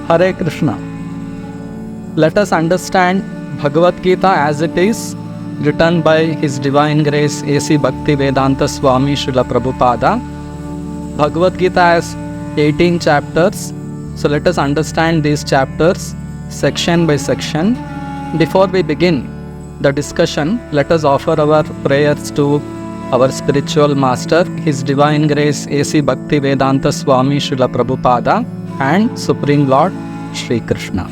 Hare Krishna. Let us understand Bhagavad Gita as it is, written by His Divine Grace A.C. Bhaktivedanta Swami Srila Prabhupada. Bhagavad Gita has 18 chapters. So let us understand these chapters section by section. Before we begin the discussion, let us offer our prayers to our spiritual master, His Divine Grace A.C. Bhaktivedanta Swami Srila Prabhupada and Supreme Lord Shri Krishna.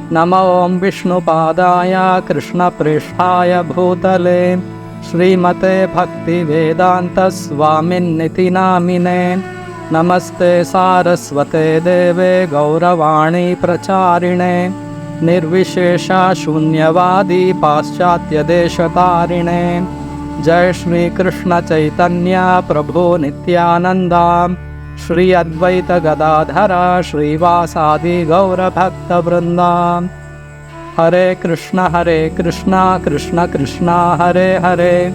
Namo Om Vishnu Padaya Krishna Prishthaya Bhutale Srimate Bhakti Vedanta Swamin Niti Namine Namaste Saraswate Deve Gauravani Pracharine Nirvishesha Shunyavadi Paschatya Deshatarine Jai Shri Krishna Chaitanya Prabhu Nityananda Shri Advaita Gadadhara Shri Vasadi Gaura Bhakta Vrinda Hare Krishna Krishna Krishna Hare Hare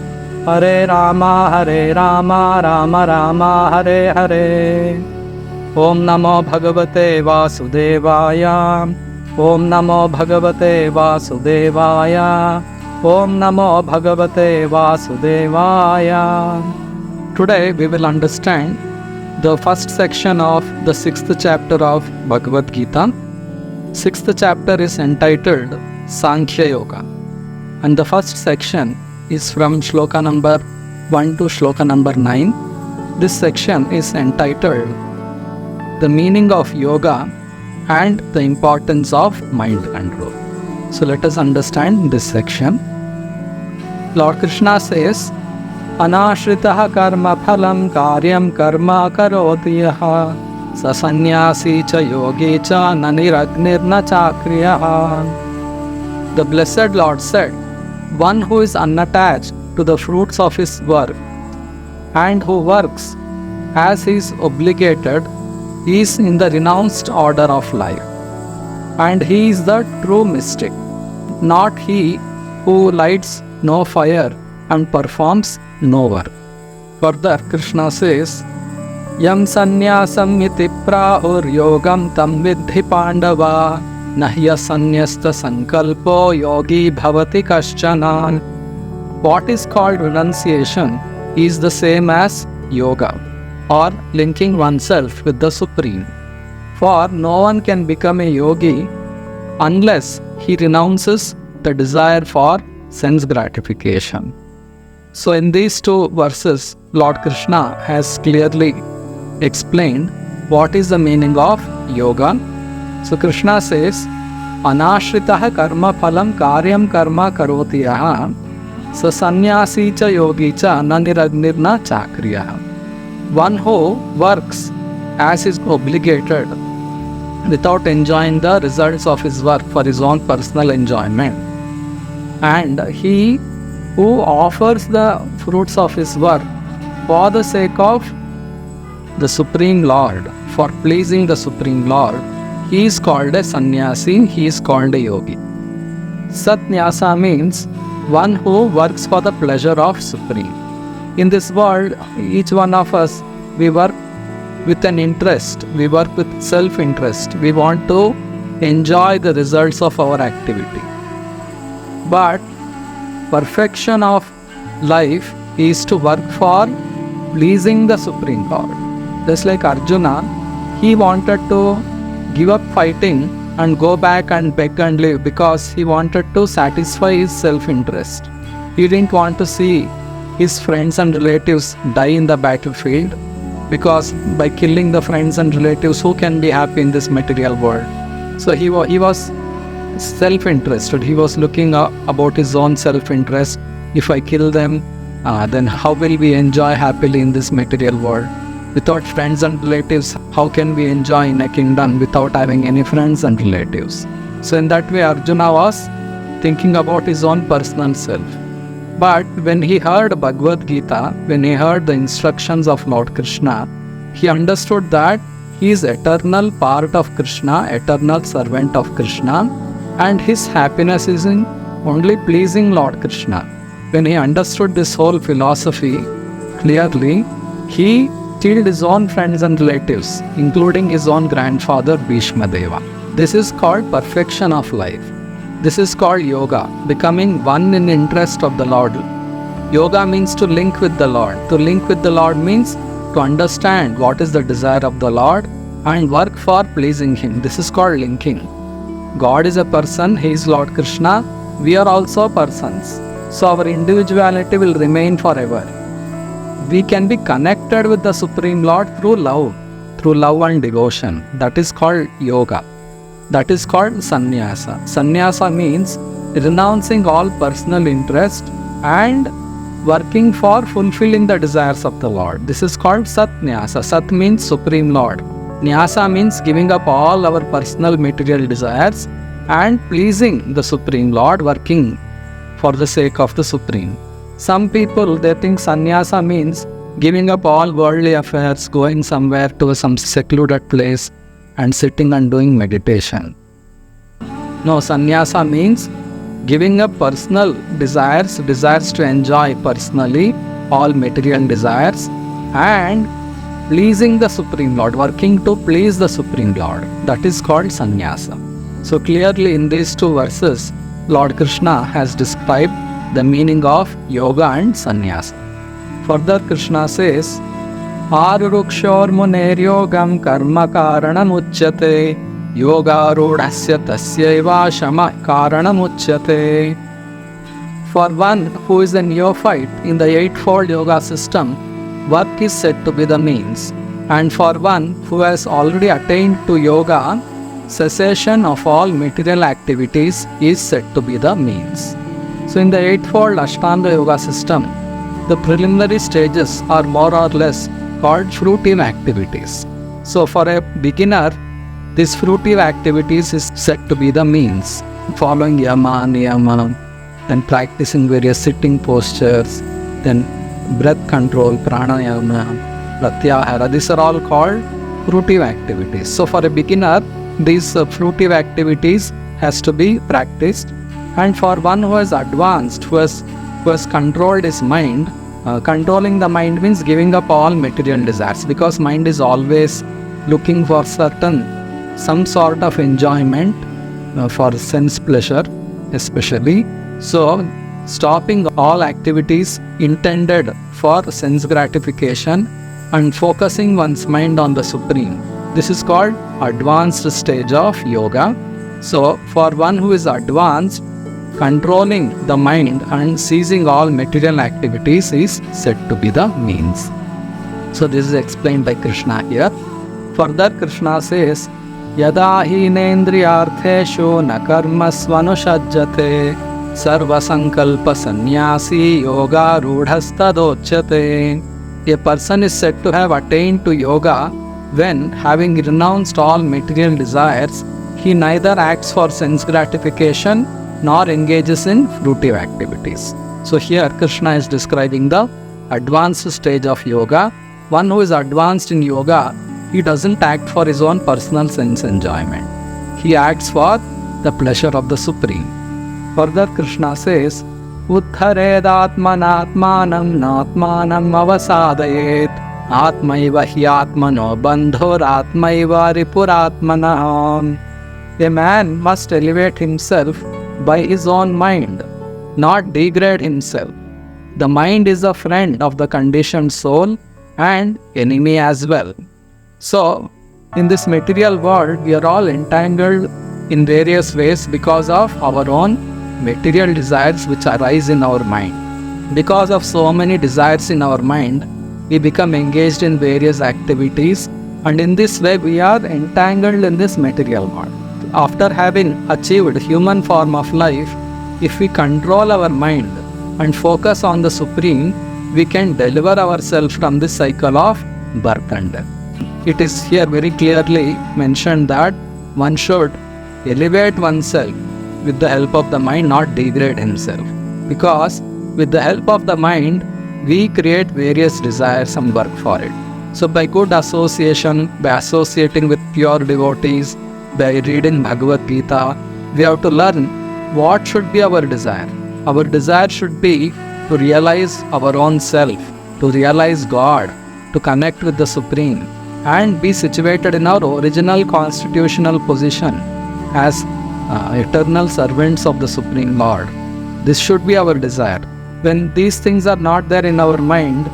Hare Rama Rama Rama Hare Hare Om Namo Bhagavate Vasudevaya Om Namo Bhagavate Vasudevaya Om Namo Bhagavate Vasudevaya. Today we will understand the first section of the 6th chapter of Bhagavad Gita. 6th chapter is entitled Sankhya Yoga, and the first section is from Shloka number 1 to Shloka number 9. This section is entitled The Meaning of Yoga and the Importance of Mind Control. So let us understand this section. Lord Krishna says, Anashritaha karma phalam karyam karma karoti yaha sasanyasi cha yogi cha naniragnirna chakriyaha. The blessed Lord said, one who is unattached to the fruits of his work and who works as he is obligated is in the renounced order of life, and he is the true mystic, not he who lights no fire and performs no work. Further, Krishna says, Yam sannyasam iti prahur yogam tam vidhi pandava nahya sannyasta sankalpo yogi bhavati kaschana. What is called renunciation is the same as yoga, or linking oneself with the Supreme. For no one can become a yogi unless he renounces the desire for sense gratification. So in these two verses, Lord Krishna has clearly explained what is the meaning of yoga. So Krishna says, Anashritaha karma phalam karyam karma karoti yaha sa sannyasi cha yogi cha naniragnirna chakriyaha. One who works as is obligated without enjoying the results of his work for his own personal enjoyment, and he who offers the fruits of his work for the sake of the Supreme Lord, for pleasing the Supreme Lord, he is called a sannyasi, he is called a yogi. Satnyasa means one who works for the pleasure of Supreme. In this world, each one of us, we work with an interest, we work with self-interest. We want to enjoy the results of our activity. But perfection of life is to work for pleasing the Supreme Lord. Just like Arjuna, he wanted to give up fighting and go back and beg and live because he wanted to satisfy his self-interest. He didn't want to see his friends and relatives die in the battlefield, because by killing the friends and relatives, who can be happy in this material world? So he was self-interested. He was looking about his own self-interest. If I kill them, then how will we enjoy happily in this material world? Without friends and relatives, how can we enjoy in a kingdom without having any friends and relatives? So in that way, Arjuna was thinking about his own personal self. But when he heard Bhagavad Gita, when he heard the instructions of Lord Krishna, he understood that he is eternal part of Krishna, eternal servant of Krishna, and his happiness is in only pleasing Lord Krishna. When he understood this whole philosophy clearly, he steal his own friends and relatives, including his own grandfather Bhishma Deva. This is called perfection of life. This is called yoga, becoming one in interest of the Lord. Yoga means to link with the Lord. To link with the Lord means to understand what is the desire of the Lord and work for pleasing Him. This is called linking. God is a person, He is Lord Krishna. We are also persons. So our individuality will remain forever. We can be connected with the Supreme Lord through love and devotion. That is called yoga. That is called sannyasa. Sannyasa means renouncing all personal interest and working for fulfilling the desires of the Lord. This is called satnyasa. Sat means Supreme Lord. Nyasa means giving up all our personal material desires and pleasing the Supreme Lord, working for the sake of the Supreme. Some people, they think sannyasa means giving up all worldly affairs, going somewhere to some secluded place and sitting and doing meditation. No, sannyasa means giving up personal desires to enjoy personally all material desires and pleasing the Supreme Lord, working to please the Supreme Lord. That is called sannyasa. So clearly in these two verses, Lord Krishna has described the meaning of yoga and sannyasa. Further, Krishna says, Arurukshor muner yogam karma karanam uchyate yoga rudasya tasyaiva shama karanam uchyate. For one who is a neophyte in the eightfold yoga system, work is said to be the means. And for one who has already attained to yoga, cessation of all material activities is said to be the means. So in the eightfold Ashtanga yoga system, the preliminary stages are more or less called fruitive activities. So for a beginner, this fruitive activities is said to be the means. Following yama, niyama, then practicing various sitting postures, then breath control, pranayama, pratyahara, these are all called fruitive activities. So for a beginner, these fruitive activities has to be practiced. And for one who has advanced, who has controlled his mind, controlling the mind means giving up all material desires, because mind is always looking for some sort of enjoyment, for sense pleasure especially. So stopping all activities intended for sense gratification and focusing one's mind on the Supreme. This is called advanced stage of yoga. So for one who is advanced, controlling the mind and ceasing all material activities is said to be the means. So this is explained by Krishna here. Further, Krishna says, Yada hinendriyartheshu na karmasvanushajjate sarva sankalpa sannyasi yoga rudhastadochyate. A person is said to have attained to yoga when, having renounced all material desires, he neither acts for sense gratification nor engages in fruitive activities. So here Krishna is describing the advanced stage of yoga. One who is advanced in yoga, he doesn't act for his own personal sense enjoyment. He acts for the pleasure of the Supreme. Further, Krishna says, Uddharedatmanatmanam natmanam avasadayet atmaiva hi atmano bandhor atmaiva ripuratmanam. A man must elevate himself by his own mind, not degrade himself. The mind is a friend of the conditioned soul and enemy as well. So, in this material world, we are all entangled in various ways because of our own material desires which arise in our mind. Because of so many desires in our mind, we become engaged in various activities, and in this way we are entangled in this material world. After having achieved human form of life, if we control our mind and focus on the Supreme, we can deliver ourselves from this cycle of birth and death. It is here very clearly mentioned that one should elevate oneself with the help of the mind, not degrade himself. Because with the help of the mind, we create various desires and work for it. So by good association, by associating with pure devotees, by reading Bhagavad Gita, we have to learn what should be our desire. Our desire should be to realize our own self, to realize God, to connect with the Supreme and be situated in our original constitutional position as eternal servants of the Supreme Lord. This should be our desire. When these things are not there in our mind,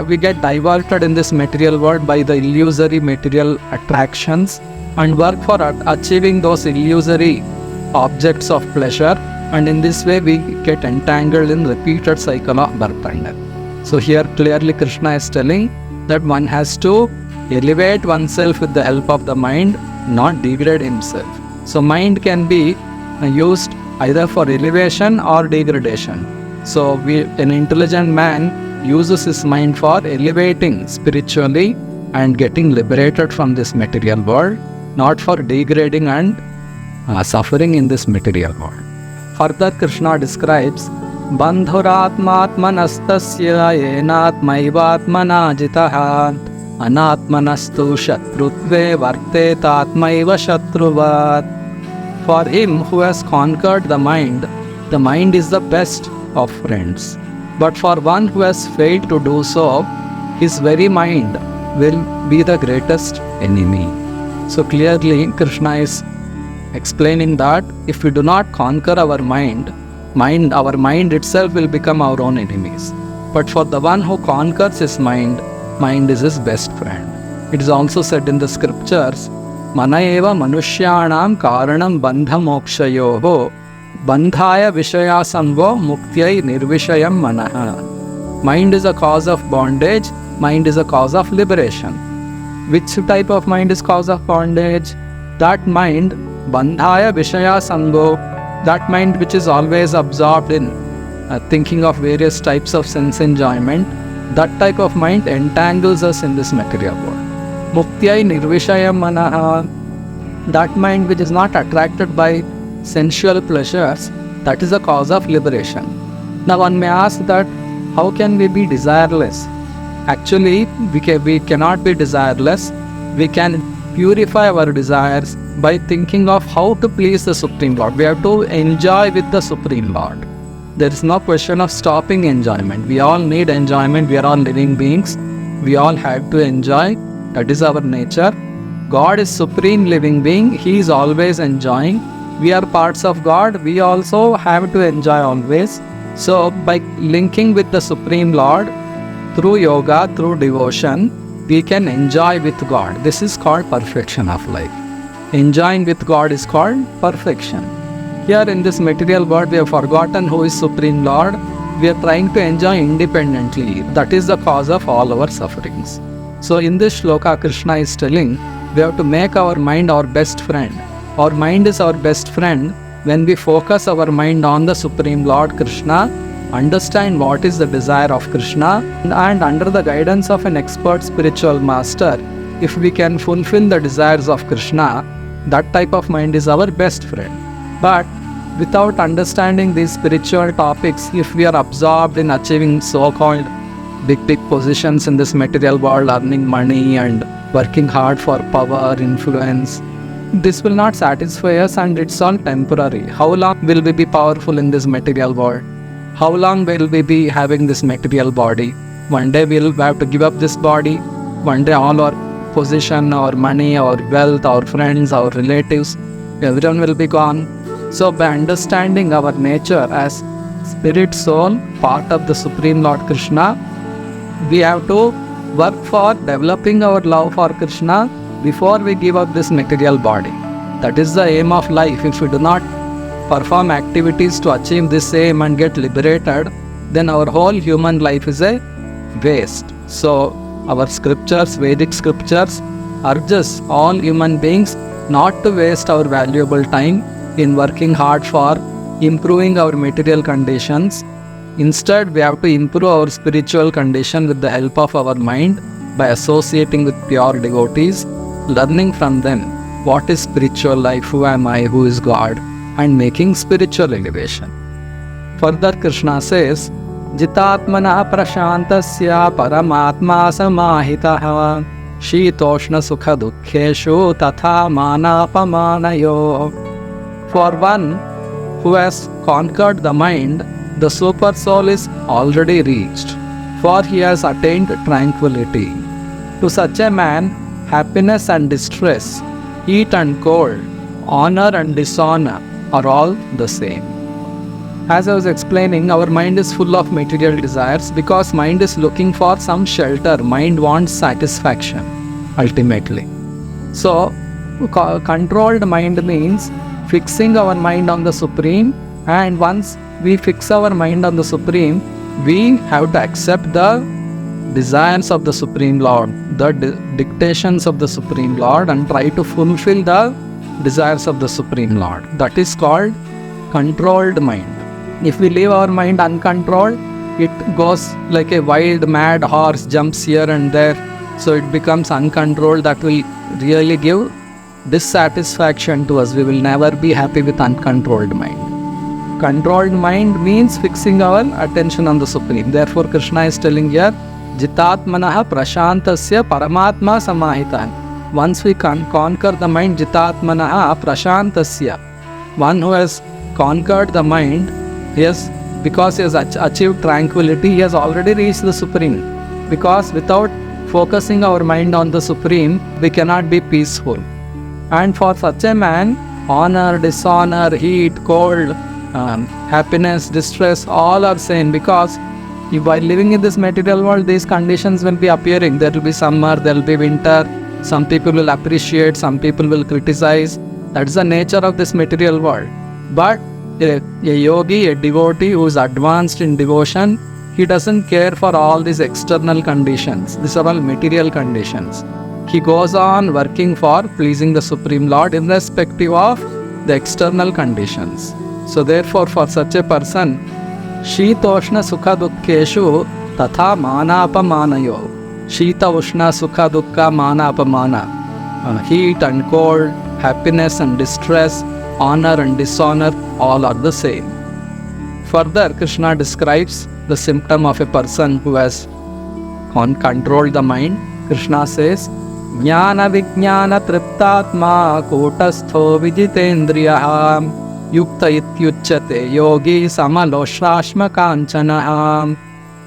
we get diverted in this material world by the illusory material attractions and work for achieving those illusory objects of pleasure, and in this way we get entangled in repeated cycle of birth and death. So here clearly Krishna is telling that one has to elevate oneself with the help of the mind, not degrade himself. So mind can be used either for elevation or degradation. So an intelligent man uses his mind for elevating spiritually and getting liberated from this material world, not for degrading and suffering in this material world. Further, Krishna describes Bandhuratmatmanastasya yenatmaivatmana jitaha anatmanastu shatrutve vartetatmaiva shatruvat. For him who has conquered the mind is the best of friends. But for one who has failed to do so, his very mind will be the greatest enemy. So clearly Krishna is explaining that if we do not conquer our mind itself will become our own enemies. But for the one who conquers his mind is his best friend. It is also said in the scriptures, Mana eva manushyanam karanam bandha mokshayoho bandhaya vishaya samvo muktyai nirvishayam manaha. Mind is a cause of bondage, mind is a cause of liberation. Which type of mind is cause of bondage? That mind, bandhaya vishaya samvo, that mind which is always absorbed in thinking of various types of sense enjoyment, that type of mind entangles us in this material world. Muktyai nirvishayam manaha, that mind which is not attracted by sensual pleasures, that is a cause of liberation. Now one may ask that how can we be desireless? Actually, we cannot be desireless. We can purify our desires by thinking of how to please the Supreme Lord. We have to enjoy with the Supreme Lord. There is no question of stopping enjoyment. We all need enjoyment. We are all living beings. We all have to enjoy. That is our nature. God is supreme living being. He is always enjoying. We are parts of God. We also have to enjoy always. So by linking with the Supreme Lord through yoga, through devotion, we can enjoy with God. This is called perfection of life. Enjoying with God is called perfection. Here in this material world, we have forgotten who is Supreme Lord. We are trying to enjoy independently. That is the cause of all our sufferings. So in this shloka, Krishna is telling we have to make our mind our best friend. Our mind is our best friend when we focus our mind on the Supreme Lord Krishna, understand what is the desire of Krishna, and under the guidance of an expert spiritual master, if we can fulfill the desires of Krishna, that type of mind is our best friend. But without understanding these spiritual topics, if we are absorbed in achieving so-called big positions in this material world, earning money and working hard for power, influence, this will not satisfy us and it's all temporary. How long will we be powerful in this material world? How long will we be having this material body? One day we'll have to give up this body. One day all our position, our money, our wealth, our friends, our relatives, everyone will be gone. So by understanding our nature as spirit, soul, part of the Supreme Lord Krishna, we have to work for developing our love for Krishna before we give up this material body. That is the aim of life. If we do not perform activities to achieve this aim and get liberated, then our whole human life is a waste. So our scriptures, Vedic scriptures, urges all human beings not to waste our valuable time in working hard for improving our material conditions. Instead, we have to improve our spiritual condition with the help of our mind by associating with pure devotees, learning from them what is spiritual life, who am I, who is God, and making spiritual elevation. Further, Krishna says, Jitatmana prashantasya paramatma samahitaha shitoshna sukha dukkheshu tatha manapamanayo. For one who has conquered the mind, the super soul is already reached. for he has attained tranquility. To such a man, happiness and distress, heat and cold, honor and dishonor are all the same. As I was explaining, our mind is full of material desires because mind is looking for some shelter. Mind wants satisfaction, ultimately. So, controlled mind means fixing our mind on the Supreme, and once we fix our mind on the Supreme, we have to accept the desires of the Supreme Lord, the dictations of the Supreme Lord, and try to fulfill the desires of the Supreme Lord. That is called controlled mind. If we leave our mind uncontrolled, it goes like a wild, mad horse, jumps here and there. So it becomes uncontrolled. That will really give dissatisfaction to us. We will never be happy with uncontrolled mind. Controlled mind means fixing our attention on the Supreme. Therefore, Krishna is telling here, Jitatmanaha prashantasya paramatma samahitan. Once we conquer the mind, Jitatmanaha prashantasya. One who has conquered the mind, yes, because he has achieved tranquility, he has already reached the Supreme. Because without focusing our mind on the Supreme, we cannot be peaceful. And for such a man, honor, dishonor, heat, cold, happiness, distress, all are same. Because while living in this material world, these conditions will be appearing. There will be summer, there will be winter. Some people will appreciate, some people will criticize. That's the nature of this material world. But a yogi, a devotee who is advanced in devotion, he doesn't care for all these external conditions. These are all material conditions. He goes on working for pleasing the Supreme Lord irrespective of the external conditions. So therefore, for such a person, Shitoshna Sukha Dukkeshu Tatha Manapamanayo. Shita Ushna Sukha Dukkha Manapamana. Heat and cold, happiness and distress, honor and dishonor, all are the same. Further, Krishna describes the symptom of a person who has controlled the mind. Krishna says, Jnana Vijnana Triptatma Kotastho Vijitendriya Yukta Ityuchyate Yogi Samaloshrashma Kanchana.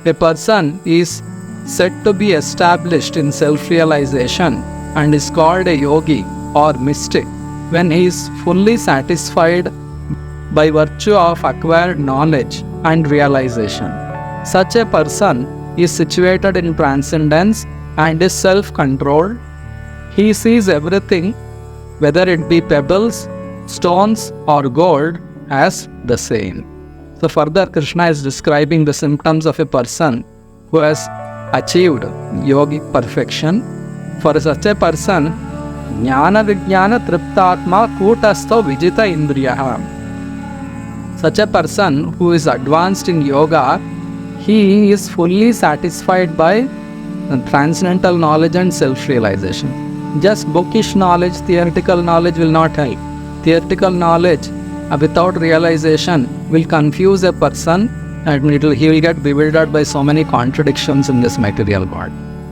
A person is said to be established in self-realization and is called a yogi or mystic when he is fully satisfied by virtue of acquired knowledge and realization. Such a person is situated in transcendence and is self-controlled. He sees everything, whether it be pebbles, stones or gold, as the same. So further, Krishna is describing the symptoms of a person who has achieved yogic perfection. For such a person, Jnana Vijnana Triptatma Kutastho Vijita Indriya. Such a person who is advanced in yoga, he is fully satisfied by transcendental knowledge and self-realization. Just bookish knowledge, theoretical knowledge will not help. Theoretical knowledge without realization will confuse a person, and he will get bewildered by so many contradictions in this material world.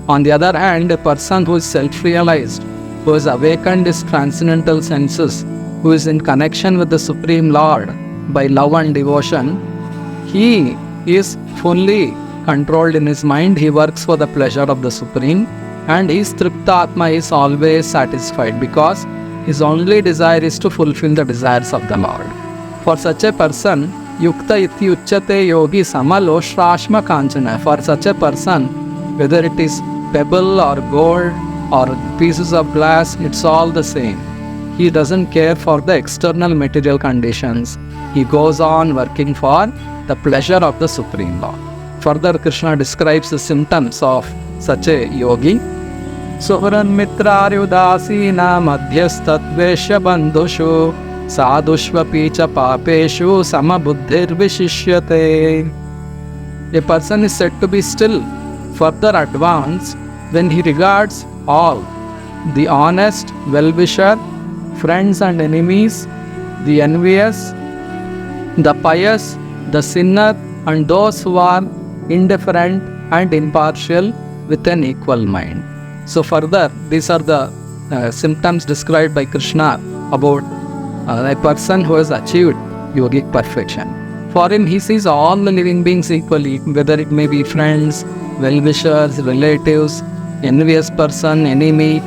On the other hand, a person who is self-realized, who has awakened his transcendental senses, who is in connection with the Supreme Lord by love and devotion, he is fully controlled in his mind. He works for the pleasure of the Supreme, and his Triptatma is always satisfied because his only desire is to fulfill the desires of the Lord. For such a person, Yukta iti uchyate yogi samaloshrashma kanchana. For such a person, whether it is pebble or gold or pieces of glass, it's all the same. He doesn't care for the external material conditions. He goes on working for the pleasure of the Supreme Lord. Further, Krishna describes the symptoms of such a yogi. Suhuran mitraryudasina madhyastatvesha bandhushu sadhushvapicha papeshu samabuddhir vishishyate. A person is said to be still further advanced when he regards all, the honest, well-wisher, friends and enemies, the envious, the pious, the sinner, and those who are indifferent and impartial with an equal mind. So further, these are the symptoms described by Krishna about a person who has achieved yogic perfection. For him, he sees all the living beings equally, whether it may be friends, well-wishers, relatives, envious person, enemy.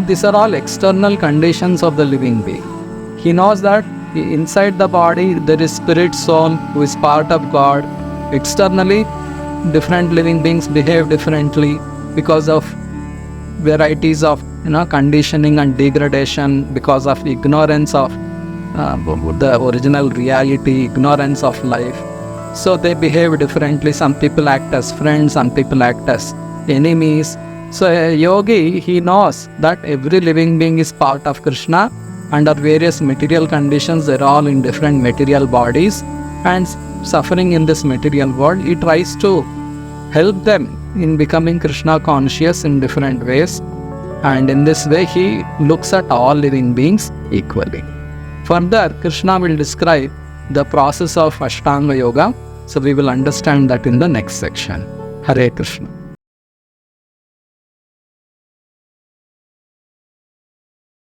These are all external conditions of the living being. He knows that inside the body there is spirit soul who is part of God. Externally, different living beings behave differently because of varieties of conditioning and degradation, because of ignorance of the original reality, ignorance of life. So they behave differently. Some people act as friends, some people act as enemies. So a yogi, he knows that every living being is part of Krishna. Under various material conditions, they're all in different material bodies and suffering in this material world. He tries to help them in becoming Krishna conscious in different ways. And in this way, he looks at all living beings equally. Further, Krishna will describe the process of Ashtanga Yoga. So we will understand that in the next section. Hare Krishna.